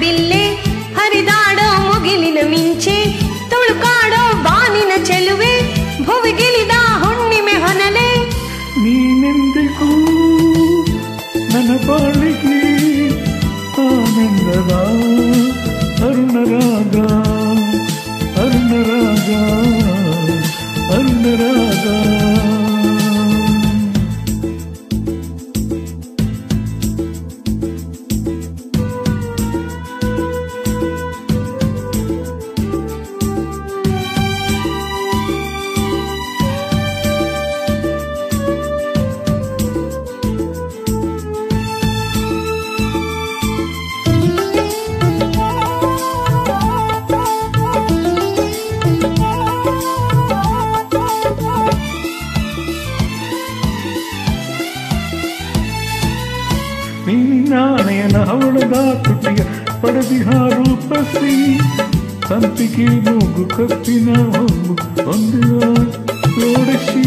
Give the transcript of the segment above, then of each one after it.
ಬಿಲ್ಲೆ ಹರಿದಾಡೋ ಮುಗಿಲಿನ ಮಿಂಚೆ ತುಳುಕಾಡೋ ಬಾನಿನ ಚೆಲುವೆ ಭುವಿಗಿಳಿದ ಹುಣ್ಣಿಮೆ ಹೊನಲೆ ನೀನೆಂದಿಗೂ ನನ್ನ ಬಾಳಿಗೆ ಆನಂದದ ಅರುಣರಾಗ ಅರುಣರಾಗ ಅರುಣರಾಗ ನಾಣಯನ ಹವಳದ ತುಟಿಯ ಪಡೆದಿಹ ರೂಪಸಿ ಸಂಪಿಗೆ ಮೂಗು ಕಪ್ಪಿನ ಹೊಂಬು ಹೊಂದುವ ಓಡಿಸಿ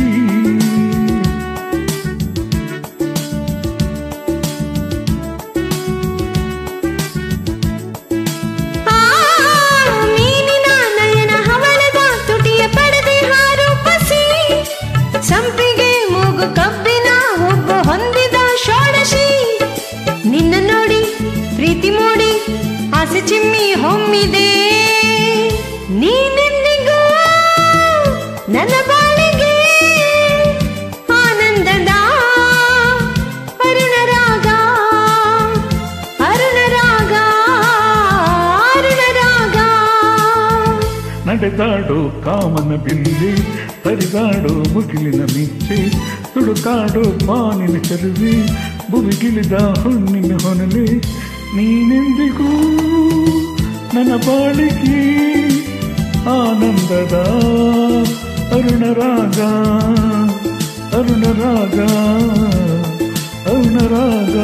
ಮೀನಿನ ನಯನ ಹವಳದ ತುಟಿಯ ಪಡೆದಿಹ ರೂಪಸಿ ಸಂಪಿಗೆ ಮೂಗು ಕಬ್ಬಿನ ಹೊಂಬು ಹೊಂದಿದ ಷೋಡಶಿ ನಿನ್ನ ನೋಡಿ ಪ್ರೀತಿ ಮೂಡಿ ಆಸೆ ಚಿಮ್ಮಿ ಹೊಮ್ಮಿದೆ ನೀನೆಂದಿಗೂ ನನ್ನ ಬಾಳಿಗೆ ಆನಂದದ ಅರುಣರಾಗ ಅರುಣರಾಗ ಅರುಣರಾಗ ನಡೆದಾಡೋ ಕಾಮನ ಬಿಲ್ಲೆ ಹರಿದಾಡೋ ಮುಗಿಲಿನ ಮಿಂಚೆ ತುಳುಕಾಡೋ ಬಾನಿನ ಚೆಲುವೆ ಭುವಿಗಿಳಿದ ಹುಣ್ಣಿನ ಹೊನಲೆ ನೀನೆಂದಿಗೂ ನನ್ನ ಬಾಳಿಗೆ ಆನಂದದ ಅರುಣರಾಗ ಅರುಣರಾಗ ಅರುಣರಾಗ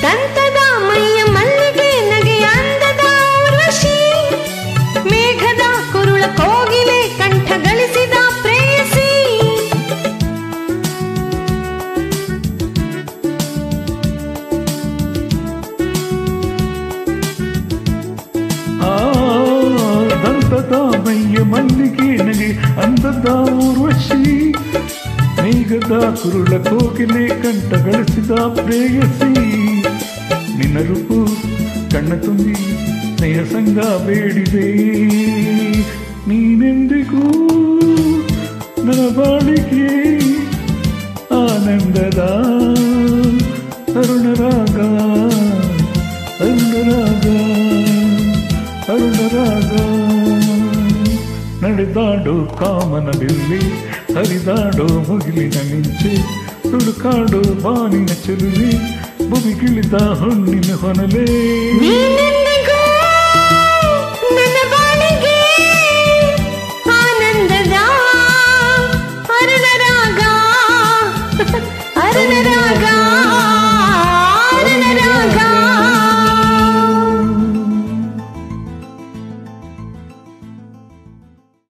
ದಂತದ ಮೈಯ ಮಲ್ಲಿಗೆ ನಗೆ ಅಂದದ ಊರ್ವಶಿ ಮೇಘದ ಕುರುಳ ಕೋಗಿಲೆ ಕಂಠ ಗಳಿಸಿದ ಪ್ರೇಯಸಿ ದಂತದ ಮೈಯ ಮಲ್ಲಿಗೆ ನಗೆ ಅಂದದ ಊರ್ವಶಿ ಮೇಘದ ಕುರುಳ ಕೋಗಿಲೆ ಕಂಠ ಗಳಿಸಿದ ಪ್ರೇಯಸಿ ನಿನ್ನ ರೂಪು ಕಣ್ಣ ತುಂಬಿ ಸ್ನೇಹ ಸಂಗ ಬೇಡಿದೆ ನೀನೆಂದಿಗೂ ನನ್ನ ಬಾಳಿಗೆ ಆನಂದದ ಅರುಣರಾಗ ಅರುಣರಾಗ ಅರುಣರಾಗ ನಡೆದಾಡೋ ಕಾಮನ ಬಿಲ್ಲಿ ಹರಿದಾಡೋ ಮುಗಿಲಿನ ಮಿಂಚೆ ತುಳುಕಾಡೋ ಬಾನಿನ ಚೆಲುವೆ ಭುವಿಗಿಳಿದ ಹುಣ್ಣಿನ ಹೊನಲೆ